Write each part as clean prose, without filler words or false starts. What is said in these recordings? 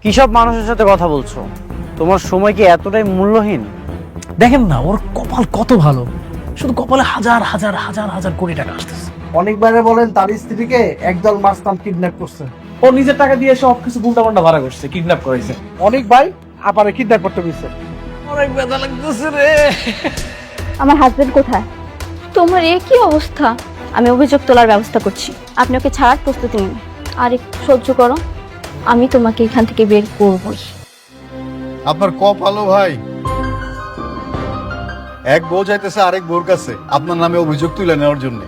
কি সব মানুষের সাথে কথা বলছো? তোমার সময় কি এতটাই মূল্যহীন? দেখেন না, ওর কপাল কত ভালো, শুধু কপালে হাজার হাজার হাজার হাজার কোটি টাকা আসতেছে। অনেকবারে বলেন তার স্ত্রীকে একদল মাস্তান কিডন্যাপ করছে। ও নিজের টাকা দিয়ে সব কিছু উল্টাপাল্টা ভাড়া করছে, কিডন্যাপ করেছে। অনেক ভাই আপারে কিডন্যাপ করতে গেছে। অনেক ব্যথা লাগতেছে রে। আমার হাজবেন্ড কোথায়? তোমার এ কি অবস্থা? আমি অভিযোগ তোলার ব্যবস্থা করছি, আপনি ওকে ছাড়ার প্রস্তুতি নিন। আর একটু সহ্য করো, আমি তোমাকে এখান থেকে বের করবই। আপনার কপালো ভাই, এক বউ যাইতেছে আরেক বউর কাছে আপনার নামে অভিযোগ তুলে নেওয়ার জন্য।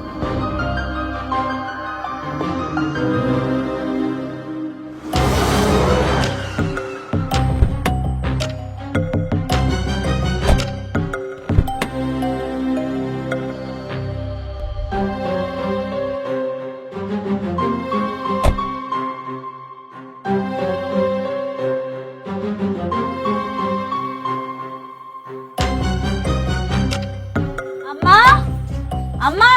আম্মা, আম্মা,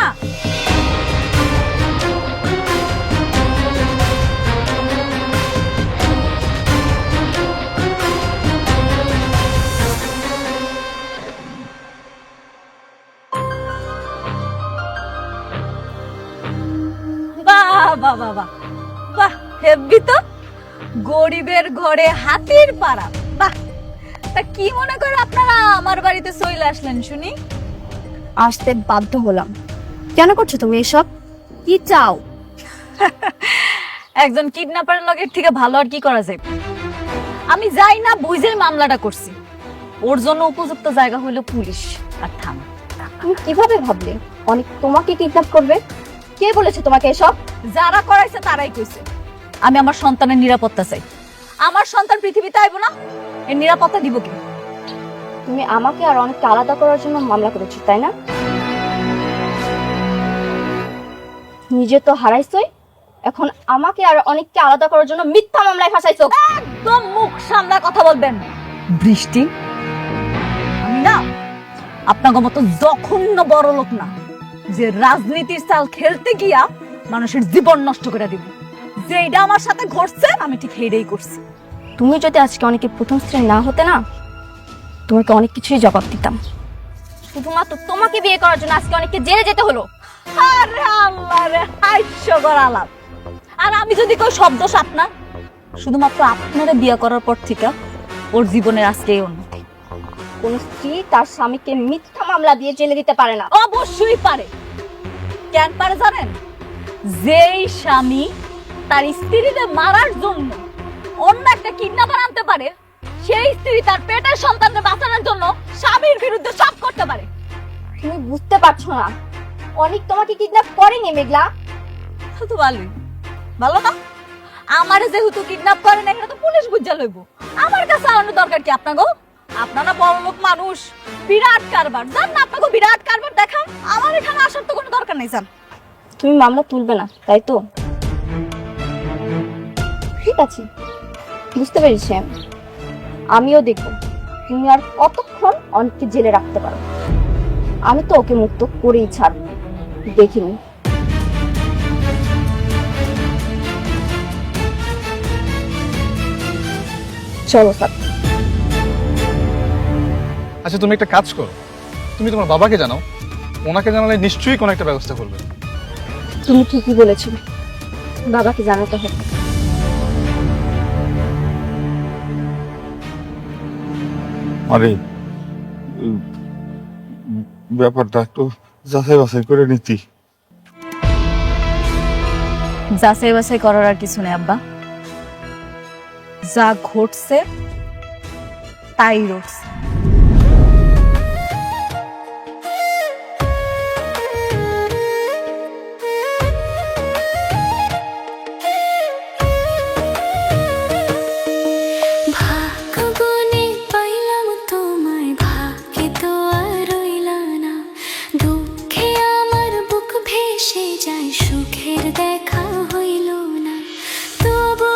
বাহ বাহ বাহ বাহ বাহ, হেব্বি তো। গরিবের ঘরে হাতির পাড়া। বাহ, তা কি মনে করে আপনারা আমার বাড়িতে চলে আসলেন শুনি? আসতে বাধ্য হলাম। কেন করছো তুমি এসব? কি চাও? একজন কিডন্যাপারের লগের থেকে ভালো আর কি করা যায়? আমি যাই না বুঝে মামলাটা করছি। ওর জন্য উপযুক্ত জায়গা হলো পুলিশ আর থানা। তুমি কিভাবে ভাবলে অনেক তোমাকে কিডন্যাপ করবে? কে বলেছে তোমাকে এসব? যারা করাইছে তারাই কইছে। আমি আমার সন্তানের নিরাপত্তা চাই। আমার সন্তান পৃথিবীতে আইব না, এর নিরাপত্তা দিব কি? তুমি আমাকে আর অনেককে আলাদা করার জন্য মামলা করেছো, তাই না? নিজে তো হারাইছই, এখন আমাকে আর অনেককে আলাদা করার জন্য মিথ্যা মামলায় ফাঁসাইছো। একদম মুখ সামলা কথা বলবেন। বৃষ্টি, আমি না আপনার মতো জঘন্য বড় লোক না যে রাজনীতির চাল খেলতে গিয়া মানুষের জীবন নষ্ট করে দিব। যেটা আমার সাথে ঘটছে আমি ঠিক হেডেই করছি। তুমি যদি আজকে অনেকের প্রথম স্ত্রী না হতে না, তোমাকে অনেক কিছুই জবাব দিতাম। শুধুমাত্র তোমাকে বিয়ে করার জন্য আজকে অনেককে জেলে যেতে হলো। আরে আল্লাহ রে, হাস্যকর আলাপ। আর আমি যদি কই শব্দ আপনার, শুধুমাত্র আপনারা বিয়ে করার পর থেকে ওর জীবনের আজকে এই উন্নতি। কোন স্ত্রী তার স্বামীকে মিথ্যা মামলা দিয়ে জেলে দিতে পারে না। অবশ্যই পারে। কেন পারে জানেন? যেই স্বামী তার স্ত্রীকে মারার জন্য অন্য একটা কিডন্যাপার আনতে পারে, সেই স্ত্রী তার পেটের সন্তানকে বাঁচানোর জন্য স্বামীর বিরুদ্ধে সব করতে পারে। তুমি বুঝতে পারছো না, অনেক তোমাকে কিডন্যাপ করেনি মেঘলা। শুধু ভালো না? আমারে যেহেতু কিডন্যাপ করেন, এখানে তো পুলিশ বুঝা লইব। আমার কাছে আনানোর দরকার কি আপনাকে? আপনারা বড় লোক মানুষ, বিরাট কারবার জান না, আপনাকে বিরাট কারবার দেখান। আমার এখানে আসার তো কোনো দরকার নেই। জান, তুমি মামলা তুলবে না, তাই তো? ঠিক আছে, বুঝতে পেরেছি। আমিও দেখবো তুমি আর কতক্ষণ অনেককে জেলে রাখতে পারো। আমি তো ওকে মুক্ত করেই ছাড়ব, দেখিনি। চলো স্যার। আচ্ছা, তুমি একটা কাজ করো, তুমি তোমার বাবাকে জানাও, ওনাকে জানালে নিশ্চয়ই কোনো একটা ব্যবস্থা করবে। তুমি ঠিকই বলেছো, বাবাকে জানাতে হবে। আরে ব্যাপারটা একটু যাচাই বাছাই করে নিতি। যাচাই বাছাই করার আর কিছু নেই আব্বা। যা ঘটছে তাই রটছে। সুখের দেখা হইল না, তবু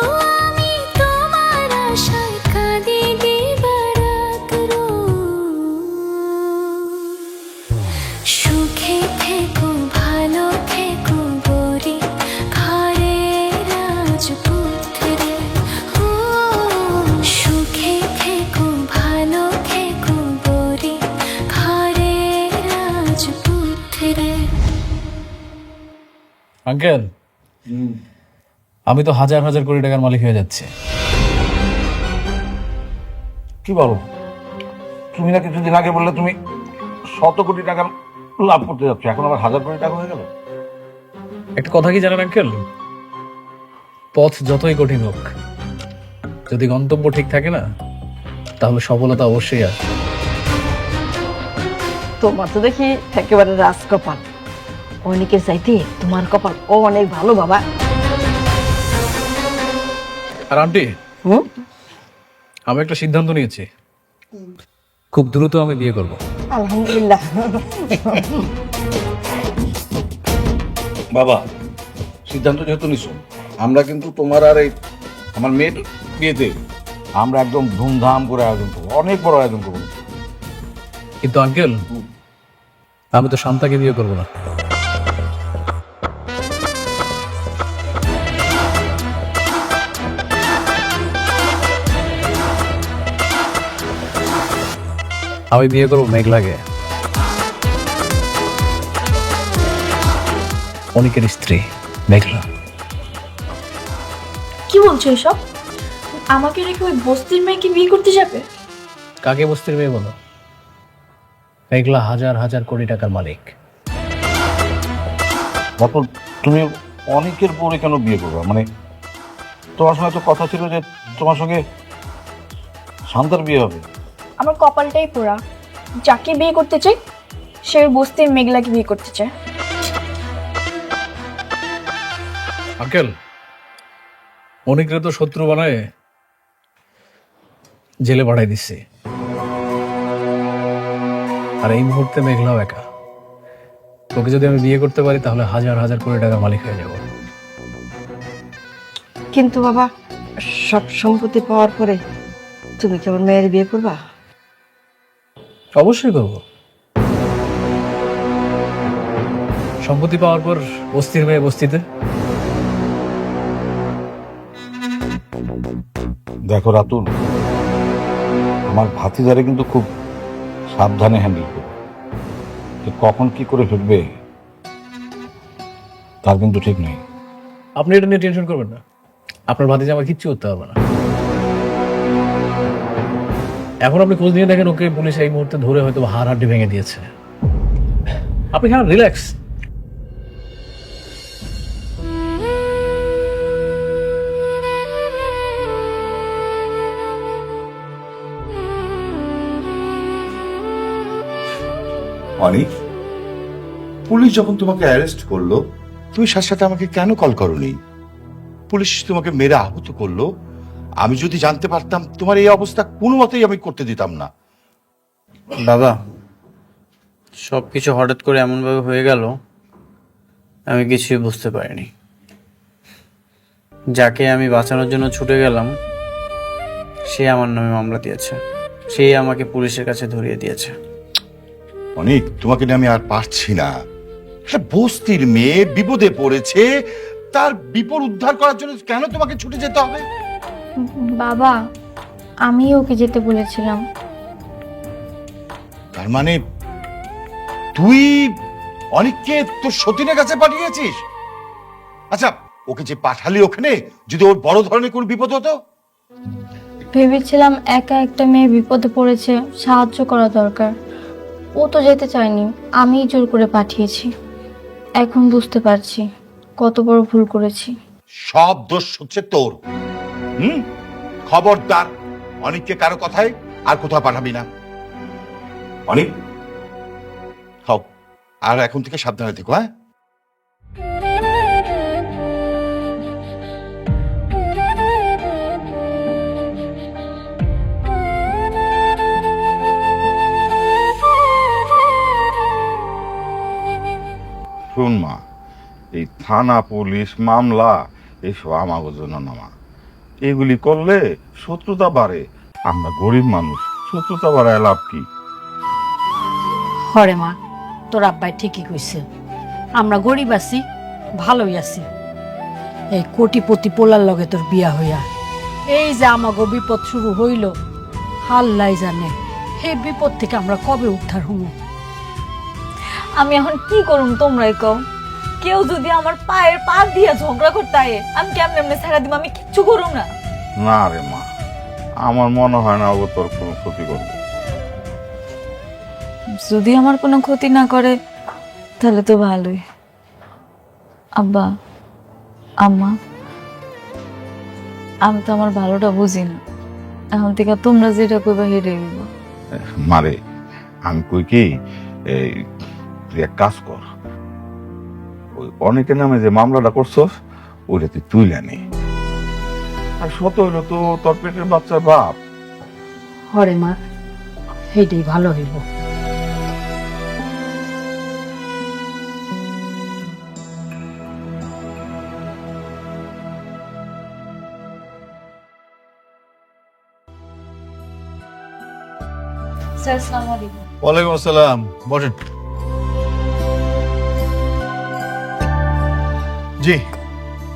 আমি তোমার আশায় কাঁদি দিবারাত রোজ। আঙ্কেল, আমি তো হাজার হাজার কোটি টাকার মালিক হয়ে যাচ্ছে। কি বলো? তুমি না কিছুদিন আগে বললে তুমি 100 কোটি টাকা লাভ করতে যাচ্ছ, এখন আবার 1000 কোটি টাকা হয়ে গেল। একটা কথা কি জানেন আঙ্কেল, পথ যতই কঠিন হোক, যদি গন্তব্য ঠিক থাকে না, তাহলে সফলতা অবশ্যই আসবে। তোমার তো দেখি একেবারে রাজকপাল। অনেকের চাইতে তোমার কপাল অনেক ভালো বাবা। আর আন্টি, আমি একটা সিদ্ধান্ত নিয়েছি, খুব দ্রুত আমি বিয়ে করব। আলহামদুলিল্লাহ। বাবা, সিদ্ধান্ত যেহেতু নিছো, আমরা কিন্তু তোমার আর এই আমার মেয়ের বিয়েতে আমরা একদম ধুমধাম করে আয়োজন করবো, অনেক বড় আয়োজন করবো। কিন্তু আঙ্কেল, আমি তো শান্তাকে বিয়ে করবো না। আমি বিয়ে করবো মেঘলাকে, অনেকের স্ত্রী মেঘলা। কি বলছো এসব? আমাকে রেখে ওই বস্তির মেয়েকে বিয়ে করতে যাবে? কাকে বস্তির মেয়ে বলো? মেঘলা হাজার হাজার কোটি টাকার মালিক। তারপর তুমি অনেকের পরে কেন বিয়ে করবে? মানে তোমার সঙ্গে তো কথা ছিল যে তোমার সঙ্গে শান্তার বিয়ে হবে। আমার কপালটাই পোড়া, যাকে বিয়ে করতে চাই সে ওই বস্তির মেঘলাকে বিয়ে করতে চায়। আঙ্কেল, অনেকরে তো শত্রু বানায় জেলে পাঠাই দিচ্ছে, আর এই মুহূর্তে মেঘলাও একা। তোকে যদি আমি বিয়ে করতে পারি তাহলে হাজার হাজার কোটি টাকার মালিক হয়ে যাব। কিন্তু বাবা, সব সম্পত্তি পাওয়ার পরে তুমি কি আমার মেয়ের বিয়ে করবা? অবশ্যই করব। সম্পত্তি পাওয়ার পর বস্তির মেয়ে বস্তিতে। দেখো রাতুল, আমার ভাতিজারে কিন্তু খুব সাবধানে হ্যান্ডেল করবে। যে কখন কি করে ফেলবে তার কিন্তু ঠিক নেই। আপনি এটা নিয়ে টেনশন করবেন না, আপনার ভাতিজা আমার কিচ্ছু করতে হবে না। এখন আপনি খোঁজ নিয়ে দেখেন, ওকে পুলিশ এই মুহূর্তে ধরে হয়তো হাড় হাড্ডি ভেঙে দিয়েছে। আপনি কেন রিল্যাক্স। অনিক, পুলিশ যখন তোমাকে অ্যারেস্ট করলো, তুমি সাথে সাথে আমাকে কেন কল করোনি? পুলিশ তোমাকে মেরে আহত করলো, আমি যদি জানতে পারতাম তোমার এই অবস্থা কোনো মতেই আমি করতে দিতাম না। বাবা, সব কিছু হঠাৎ করে এমনভাবে হয়ে গেল, আমি কিছুই বুঝতে পারিনি। যাকে আমি বাঁচানোর জন্য ছুটে গেলাম, সে আমার নামে মামলা দিয়েছে, সে আমাকে পুলিশের কাছে ধরিয়ে দিয়েছে। অনিক, তোমাকে নিয়ে আমি আর পারছি না। একটা বস্তির মেয়ে বিপদে পড়েছে, তার বিপদ উদ্ধার করার জন্য কেন তোমাকে ছুটে যেতে হবে? বাবা, আমি ওকে যেতে বলেছিলাম। তার মানে তুই অনিককে তোর সতীনের কাছে পাঠিয়েছিস? আচ্ছা, ওকে যে পাঠালি ওখানে, যদি ওর বড় ধরনের কোনো বিপদ হতো? ভেবেছিলাম একা একটা মেয়ে বিপদে পড়েছে, সাহায্য করা দরকার। ও তো যেতে চায়নি, আমিই জোর করে পাঠিয়েছি। এখন বুঝতে পারছি কত বড় ভুল করেছি। সব দোষ হচ্ছে তোর। খবরদার, অনিককে কারো কথায় আর কোথাও পাঠাবি না। অনিক, খাও, আর এখন থেকে সাবধানে থেকো। হ্যাঁ, শোন মা, এই থানা পুলিশ মামলা এইসব আমাগো জন্য নামা। এগুলি করলে শত্রুতা বাড়ে। আমরা গরিব মানুষ, শত্রুতা বাড়ায় লাভ কি? হরে মা, তোর আব্বাই ঠিকই কইছে। আমরা গরিব আছি, ভালোই আছি। এই কোটিপতি পোলার লগে তোর বিয়া হইয়া এই যে আমাগো বিপদ শুরু হইল, আল্লাহ জানে এই বিপদ থেকে আমরা কবে উদ্ধার হবো। আমি এখন কি করুম তোমরাই কও? কেউ যদি আমার পায়ের পা দিয়ে ঝগড়া করতে আয়ে, আমি কেমনে এমনি ছেড়ে দিব? আমি কিচ্ছু করুম না। না রে মা, আমার মনে হয় না ও তোর কোনো ক্ষতি করবে। যদি আমার কোনো ক্ষতি না করে তাহলে তো ভালোই। আব্বা, আম্মা, আমি তো আমার ভালোটা বুঝি না, এখন থেকে তোমরা যেটা কইবা হেরে দিব। মারে, আমি কই কি, এই তুই এক কাজ কর, ওই অনেকের নামে যে মামলাটা করছস ওইটা তুই তুইলে নে। আর সত হইলো তো তোর পেটের বাচ্চার বাপ। হরে মা, সেইটাই ভালো হইব। স্যার, আসসালামু আলাইকুম। ওয়ালাইকুম আসসালাম, বসেন। জি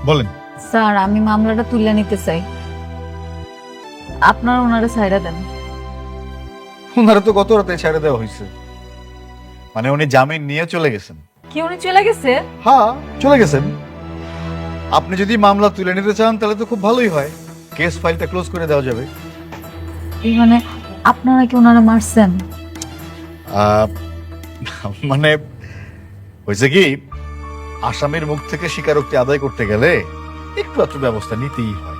বলেন। স্যার, আমি মামলাটা তুলে নিতে চাই, আপনারা ওনারে ছাইড়া দেন। ওনারা তো গত রাতে ছেড়ে দেওয়া হয়েছে, মানে উনি জামিন নিয়ে চলে গেছেন। কি উনি চলে গেছে? হ্যাঁ, চলে গেছেন। আপনি যদি মামলা তুলে নিতে চান তাহলে তো খুব ভালোই হয়, কেস ফাইলটা ক্লোজ করে দেওয়া যাবে। এই মানে আপনারা কি ওনারা মারছেন? মানে হয়েছে কি, আসামির মুখ থেকে স্বীকারোক্তি আদায় করতে গেলে একটু একটু ব্যবস্থা নিতেই হয়।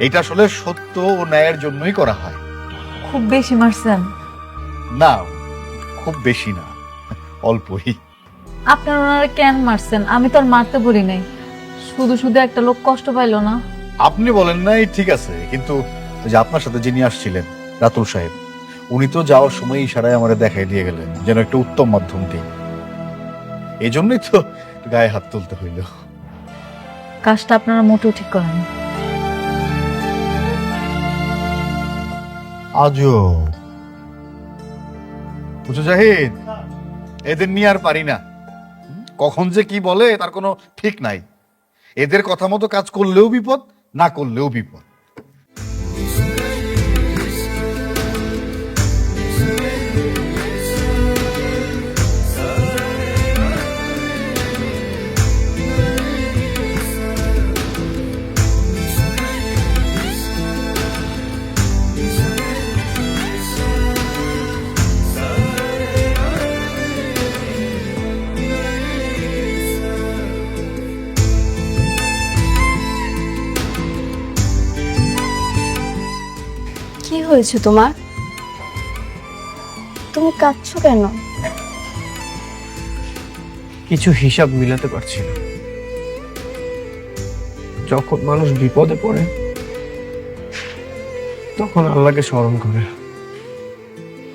এটা আসলে সত্য ও ন্যায়ের জন্যই করা হয়। খুব বেশি মারছেন? না, খুব বেশি না, অল্পই। আপনারা ওনারা কেন মারছেন? আমি তো আর মারতে বলি নাই, শুধু শুধু একটা লোক কষ্ট পাইলো না। আপনি বলেন নাই ঠিক আছে, কিন্তু ওই যে আপনার সাথে যিনি আসছিলেন রাতুল সাহেব, উনি তো যাওয়ার সময় ইশারায় আমারে দেখাই দিয়ে গেলেন যেন একটা উত্তম মাধ্যম দিই। এই জন্যই তো গায়ে হাত তুলতে হইল। কাজটা আপনারা মোটেও ঠিক করেন। আজও বুঝো জাহিদ, এদের নিয়ে আর পারি না। কখন যে কি বলে তার কোনো ঠিক নাই। এদের কথা মতো কাজ করলেও বিপদ, না করলেও বিপদ। কি হয়েছে তোমার? তুমি কাঁদছো কেন? কিছু হিসাব মিলাতে পারছি না। যখন মানুষ বিপদে পড়ে তখন আল্লাহকে স্মরণ করে,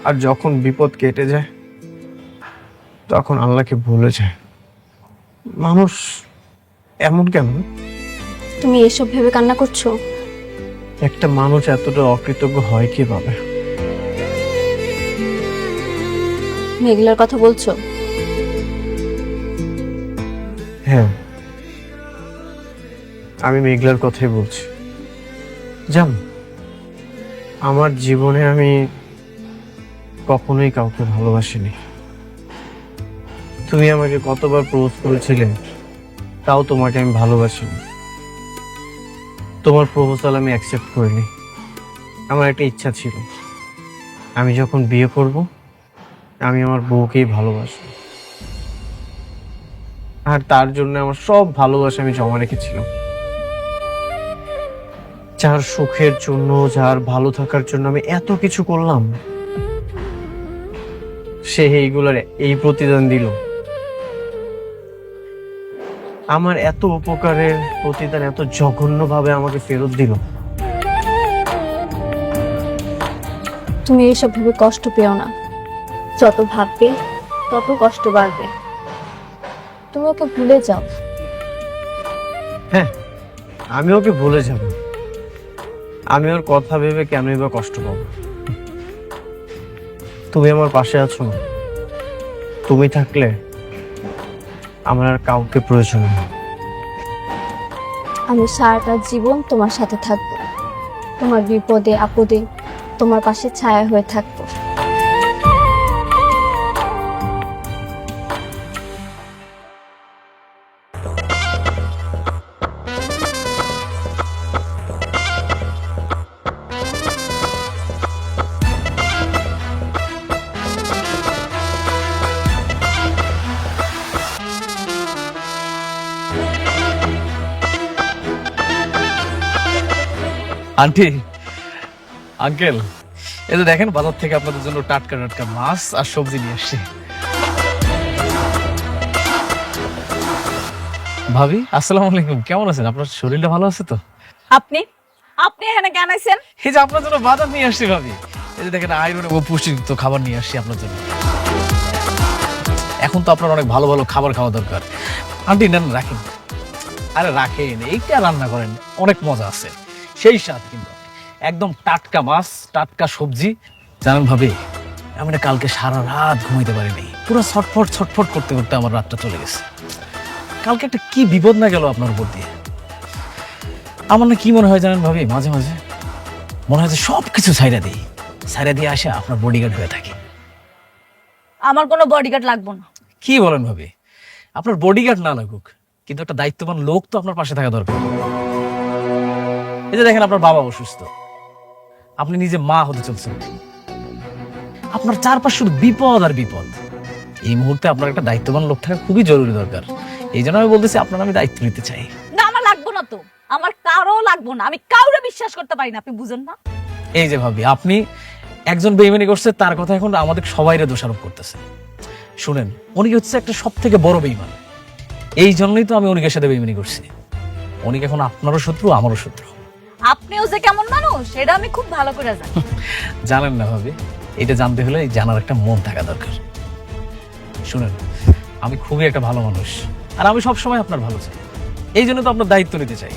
আর যখন বিপদ কেটে যায় তখন আল্লাহকে ভুলে যায়। মানুষ এমন কেন? তুমি এসব ভেবে কান্না করছো? একটা মানুষ এতটা অকৃতজ্ঞ হয় কিভাবে? মেঘলার কথা বলছো? হ্যাঁ, আমি মেঘলার কথাই বলছি। জান, আমার জীবনে আমি কখনোই কাউকে ভালোবাসিনি। তুমি আমাকে কতবার প্রপোজ করেছিলে, তাও তোমাকে আমি ভালোবাসিনি। তোমার প্রপোজাল আমি অ্যাকসেপ্ট করিনি। আমার একটা ইচ্ছা ছিল, আমি যখন বিয়ে করব আমি আমার বউকেই ভালোবাসবো, আর তার জন্য আমার সব ভালোবাসা আমি জমা রেখেছিলাম। যার সুখের জন্য, যার ভালো থাকার জন্য আমি এত কিছু করলাম, সে এইগুলোর এই প্রতিদান দিল। আমার এত উপকারের প্রতিদান এত জঘন্যভাবে আমাকে ফেরত দিল। তুমি এসব ভেবে কষ্ট পেও না, যত ভাববে তত কষ্ট বাড়বে। তুমি ওকে ভুলে যাও। হ্যাঁ, আমি ওকে ভুলে যাব। আমি ওর কথা ভেবে কেনই বা কষ্ট পাবো? তুমি আমার পাশে আছো, তুমি থাকলে আমার আর কাউকে প্রয়োজন নেই। আমি সারাটা জীবন তোমার সাথে থাকবো, তোমার বিপদে আপদে তোমার পাশে ছায়া হয়ে থাকবো। আন্টি, আঙ্কেল, এই যে দেখেন বাজার থেকে আপনাদের জন্য টাটকা টাটকা মাছ আর সবজি নিয়ে আসছি। ভাবি, আসসালামু আলাইকুম, কেমন আছেন? আপনার শরীরটা ভালো আছে তো? আপনি আপনি এখানে কেন আছেন? এই যে আপনার জন্য বাজার নিয়ে আসছি ভাবি। এই যে দেখেন আয়রন ও পুষ্টিযুক্ত খাবার নিয়ে আসছি আপনার জন্য। এখন তো আপনার অনেক ভালো ভালো খাবার খাওয়া দরকার। আন্টি নেন, রাখেন। আরে রাখেন, এইটা রান্না করেন, অনেক মজা আছে, সেই স্বাদ কিন্তু। একদম টাটকা মাছ, টাটকা সবজি। জানেন ভাবি, আমি না কালকে সারা রাত ঘুমাইতে পারিনি, পুরো ছটফট ছটফট করতে করতে আমার রাতটা চলে গেছে। কালকে একটা কি বিপদ না গেল আপনার উপর দিয়ে। আমার না কি মনে হয় জানেন ভাবি, মাঝে মাঝে মনে হয় যে সবকিছু ছাইড়া দিই, ছাইড়া দিয়ে আসে আপনার বডিগার্ড হয়ে থাকি। আমার কোনো বডিগার্ড লাগবে না। কি বলেন ভাবি? আপনার বডিগার্ড না লাগুক, কিন্তু একটা দায়িত্ববান লোক তো আপনার পাশে থাকা দরকার। এই যে দেখেন আপনার বাবা অসুস্থ, আপনি নিজে মা হতে চলছেন, আপনার চারপাশ শুধু বিপদ আর বিপদ। এই মুহূর্তে আপনার একটা দায়িত্ববান লোক থাকা খুবই জরুরি দরকার। এই জন্য আমি বলতেছি আপনার আমি দায়িত্ব নিতে চাই। না, আমার লাগবে না তো, আমার কারো লাগবে না। আমি কাউরে বিশ্বাস করতে পারি না, আপনি বুঝেন না? এই যে ভাবি, আপনি একজন বেইমানি করছে, তার কথা এখন আমাদের সবাইরে দোষারোপ করতেছে। শুনেন, উনি হচ্ছে একটা সব থেকে বড় বেইমান। এই জন্যই তো আমি অনিকের সাথে বেইমানি করছি। অনিক এখন আপনারও শত্রু, আমারও শত্রু। আপনিও যে কেমন মানুষ সেটা আমি খুব ভালো করে জানি। জানেন না ভাবি, এটা জানতে হলে জানার একটা মন থাকা দরকার। শুনেন, আমি খুবই একটা ভালো মানুষ, আর আমি সবসময় আপনার ভালো চাই। এই জন্য তো আপনার দায়িত্ব নিতে চাই।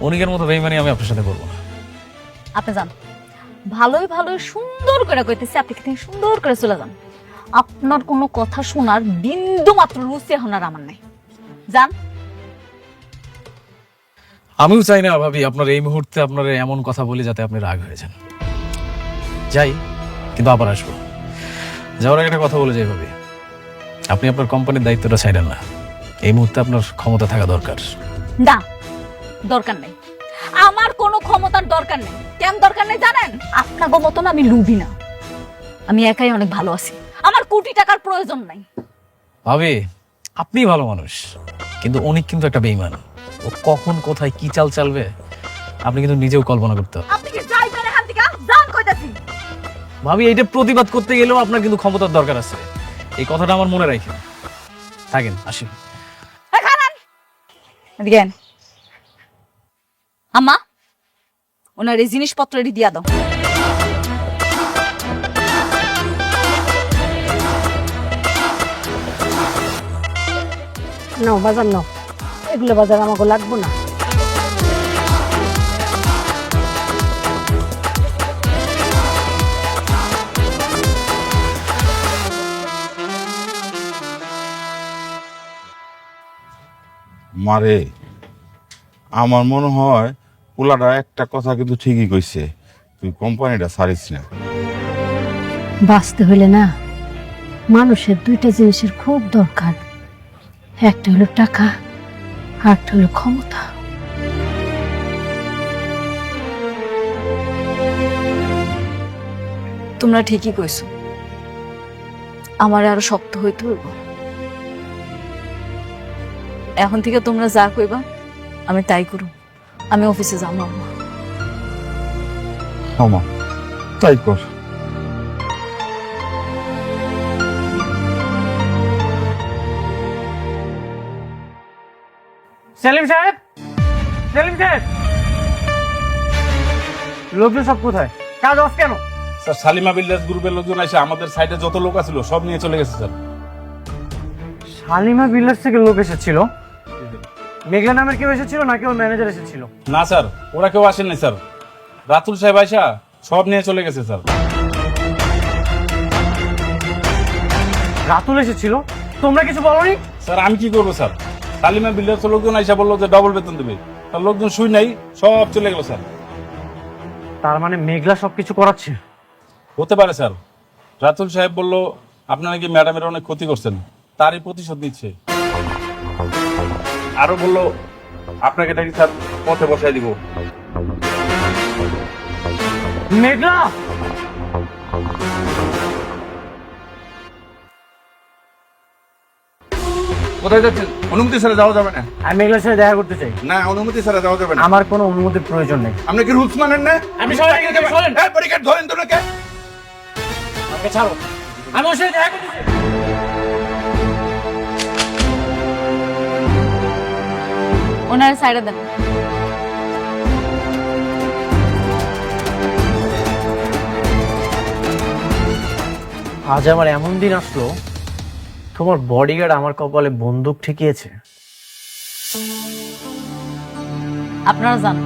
অনিকের মতো বেইমানি আমি আপনার সাথে করবো না। আপনি যান, ভালোই ভালোই সুন্দর করে কইতেছি, আপনি কিন্তু সুন্দর করে চলে যান। আপনার কোনো কথা শোনার বিন্দু মাত্র রুচি এখন আর আমার নাই। যান। আমিও চাই না ভাবি আপনার এই মুহূর্তে আপনার এমন কথা বলে যাতে আপনি রাগ হয়ে যান। যাই, কিন্তু আবার আসবো। যাওয়ার আগে একটা কথা বলে যাই ভাবি, আপনি আপনার কোম্পানির দায়িত্বটা ছাইড়েন না। এই মুহূর্তে আপনার ক্ষমতা থাকা দরকার। না, দরকার নেই, আমার কোনো ক্ষমতার দরকার নেই। কেন দরকার নেই জানেন? আপনাকে মতন আমি লুবি না, আমি একাই অনেক ভালো আছি, আমার কোটি টাকার প্রয়োজন নাই। ভাবি, আপনি ভালো মানুষ, কিন্তু অনেক কিন্তু একটা বেইমান। ও কখন কোথায় কি চাল চালবে আপনি কিন্তু নিজেও কল্পনা করতে পারেন। আপনি কি যাইবেন এখান থেকে? যান কইতাছি। ভাবি, এইটা প্রতিবাদ করতে গেলেও আপনার কিন্তু ক্ষমতার দরকার আছে, এই কথাটা আমার মনে রাখেন। থাকেন, আসি। এদিকে আন। আম্মা, ওনার এই জিনিসপত্র এটি দিয়া দাও। নাও বাজার নাও, এগুলো বাজার আমাকে লাগবো না। মারে, আমার মনে হয় পোলাটা একটা কথা কিন্তু ঠিকই কইছে, তুই কোম্পানিটা ছাড়িস না। বাঁচতে হলে না মানুষের দুইটা জিনিসের খুব দরকার, একটা হলো টাকা, আরেকটা হলো ক্ষমতা। তোমরা ঠিকই কইছো, আমার আরো শক্ত হইতে হইব। এখন থেকে তোমরা যা কইবা আমি তাই করব। আমি অফিসে যাব না। আমা, তাই কর। সেলিম সাহেব, সেলিম সাহেব, লোকজন সব কোথায়? কাজ অফ কেন? স্যার, সালিমা বিল্ডার্স গ্রুপের লোকজন এসে আমাদের সাইটে যত লোক আছিল সব নিয়ে চলে গেছে স্যার। শালিমা বিল্ডার্স থেকে লোক এসেছিল? মেঘলা নামের কেউ এসেছিল নাকি ওর ম্যানেজার এসেছিল? না স্যার, ওরা কেউ আসেনি স্যার। রাতুল সাহেব আইসা সব নিয়ে চলে গেছে স্যার। রাতুল এসেছিল? তোমরা কিছু বলোনি? স্যার, আমি কি করবো স্যার? সালিমা বিল্ডার্স লোকজন আইসা বললো যে ডবল বেতন দেবে, তার লোকজন শুই নাই, সব চলে গেল স্যার। তার মানে মেঘলা সবকিছু করাচ্ছে? হতে পারে স্যার। রাতুল সাহেব বলল আপনারা কি ম্যাডামের অনেক ক্ষতি করছেন, তারই প্রতিশোধ নিচ্ছে। আরো বললো আপনাকে নাকি স্যার পথে বসাই দিব। মেঘলা কোথায় যাচ্ছেন? অনুমতি ছাড়া যাওয়া যাবে না। আমি মেঘলার সাথে দেখা করতে চাই। না, অনুমতি ছাড়া যাওয়া যাবে না। আমার কোনো অনুমতির প্রয়োজন নেই। আপনি কি রুলস মানেন না? আপনি সবাই শোনেন। এই ব্যারিকেড ধরেন তো নাকি? আমাকে ছাড়ো, আমি ওর সাথে দেখা করতে চাই। ওনার সাইডে দেন। আজ আমার এমন দিন আসলো, তোমার বডিগার্ড আমার কপালে বন্দুক ঠেকিয়েছে। আপনারা যান।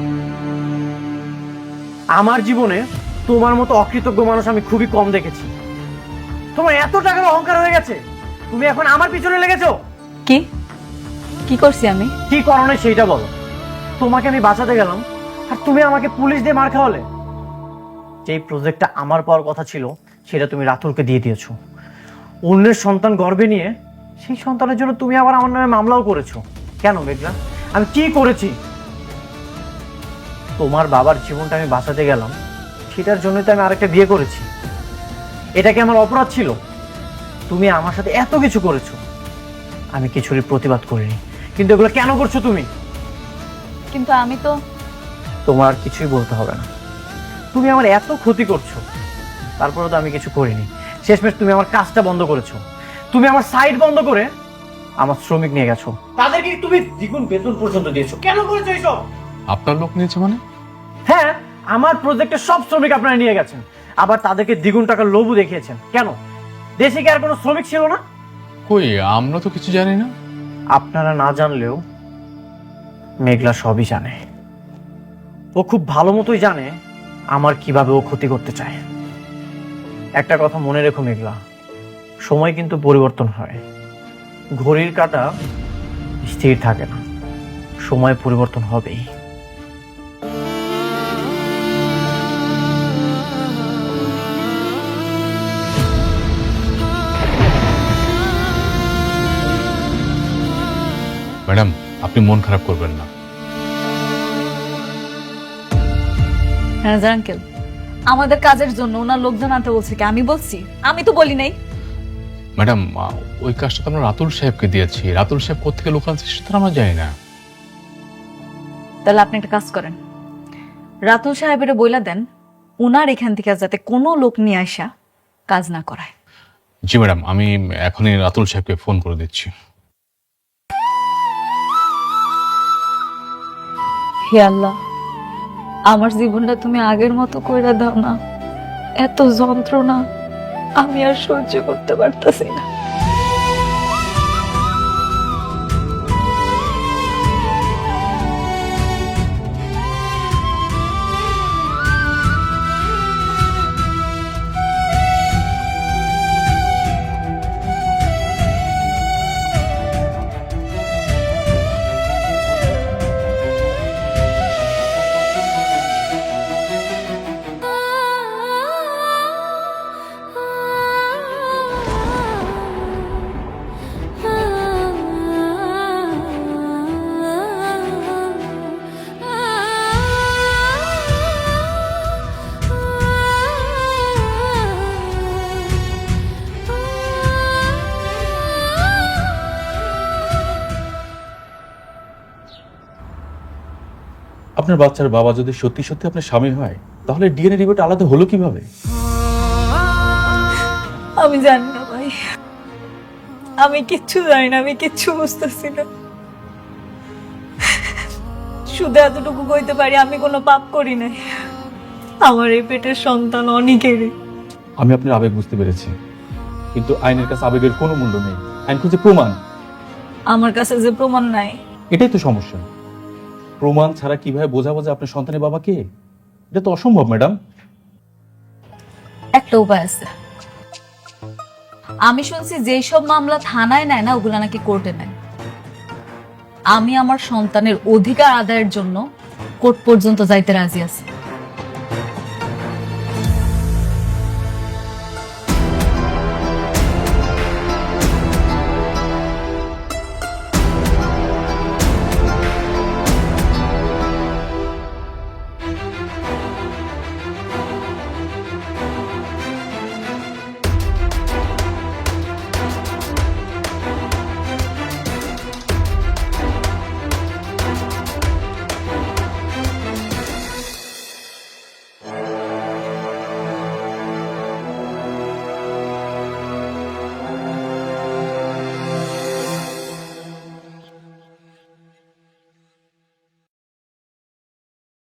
আমার জীবনে তোমার মতো অকৃতজ্ঞ মানুষ আমি খুবই কম দেখেছি। তোমার এত টাকার অহংকার হয়ে গেছে, তুমি এখন আমার পিছনে লেগেছো। কি কি করছি আমি? কি করো সেইটা বলো। তোমাকে আমি বাঁচাতে গেলাম আর তুমি আমাকে পুলিশ দিয়ে মার খাওয়ালে। যেই প্রজেক্টটা আমার পাওয়ার কথা ছিল সেটা তুমি রাতুলকে দিয়ে দিয়েছো। অন্যের সন্তান গর্ভে নিয়ে সেই সন্তানের জন্য তুমি আবার আমার নামে মামলাও করেছো। কেন মেঘলা, আমি কি করেছি? তোমার বাবার জীবনটা আমি বাঁচাতে গেলাম, সেটার জন্যই তো আমি আরেকটা বিয়ে করেছি। এটা কি আমার অপরাধ ছিল? তুমি আমার সাথে এত কিছু করেছো, আমি কিছুরই প্রতিবাদ করিনি, কিন্তু এগুলো কেন করছো তুমি? কিন্তু আমি তো তোমার আর কিছুই বলতে হবে না। তুমি আমার এত ক্ষতি করছো, তারপরে তো আমি কিছু করিনি। শেষমেশ তুমি আমার কাজটা বন্ধ করেছো। তুমি আমার সাইট বন্ধ করে আমার শ্রমিক নিয়ে গেছো, তাদেরকে তুমি দ্বিগুণ বেতন পর্যন্ত দিয়েছো। কেন করেছো এইসব? আপনার লোক নিয়েছে মানে? হ্যাঁ, আমার প্রজেক্টের সব শ্রমিক আপনারা নিয়ে গেছেন, আবার তাদেরকে দ্বিগুণ টাকার লোভও দেখিয়েছেন। কেন? দেশে কি আর কোনো শ্রমিক ছিল না? কই, আমরা তো কিছু জানি না। আপনারা না জানলেও মেঘলা সবই জানে। ও খুব ভালো মতোই জানে আমার কিভাবে ও ক্ষতি করতে চায়। একটা কথা মনে রেখো মেঘলা, সময় কিন্তু পরিবর্তন হয়। ঘড়ির কাঁটা স্থির থাকে না, সময় পরিবর্তন হবেই। ম্যাডাম, আপনি মন খারাপ করবেন না। ম্যানেজার আঙ্কেল, আমাদের কাজের জন্য ওনার লোকজন আনতে বলছে কি? আমি বলছি? আমি তো বলি নাই। ম্যাডাম, ওই কাজটা তো আমরা রাতুল সাহেবকে দিয়েছি। রাতুল সাহেব কোথেকে লোক আনছে সেটা আমরা জানি না। তাহলে আপনি একটা কাজ করেন, রাতুল সাহেবের বইলা দেন ওনার এখান থেকে যাতে কোনো লোক নিয়ে আসা কাজ না করায়। জি ম্যাডাম, আমি এখনই রাতুল সাহেবকে ফোন করে দিচ্ছি। হে আল্লাহ, আমার জীবনটা তুমি আগের মতো কইরা দাও না। এত যন্ত্রণা আমি আর সহ্য করতে পারতাছি না। আপনার বাচ্চার বাবা যদি সত্যি সত্যি আপনার স্বামী হয়, তাহলে ডিএনএ রিপোর্ট আলাদা হলো কিভাবে? আমি জানি না ভাই, আমি কিচ্ছু জানি না, আমি কিচ্ছু বুঝতেছি না। শুধু এতটুকু কইতে পারি আমি কোনো পাপ করি নাই। আমার এই পেটের সন্তান অনেকেরই। আমি আপনার আবেগ বুঝতে পেরেছি, কিন্তু আইনের কাছে আবেগের কোনো মূল্য নেই। আইন খুঁজে প্রমাণ। আমার কাছে যে প্রমাণ নাই, এটাই তো সমস্যা। প্রমাণ ছাড়া কিভাবে বোঝাবো যে আপনার সন্তানের বাবা কে? এটা তো অসম্ভব ম্যাডাম। একটা উপায় আছে। আমি শুনছি যেই সব মামলা থানায় নেয় না, ওগুলা নাকি কোর্টে নেয়। আমি আমার সন্তানের অধিকার আদায়ের জন্য কোর্ট পর্যন্ত যাইতে রাজি আছি।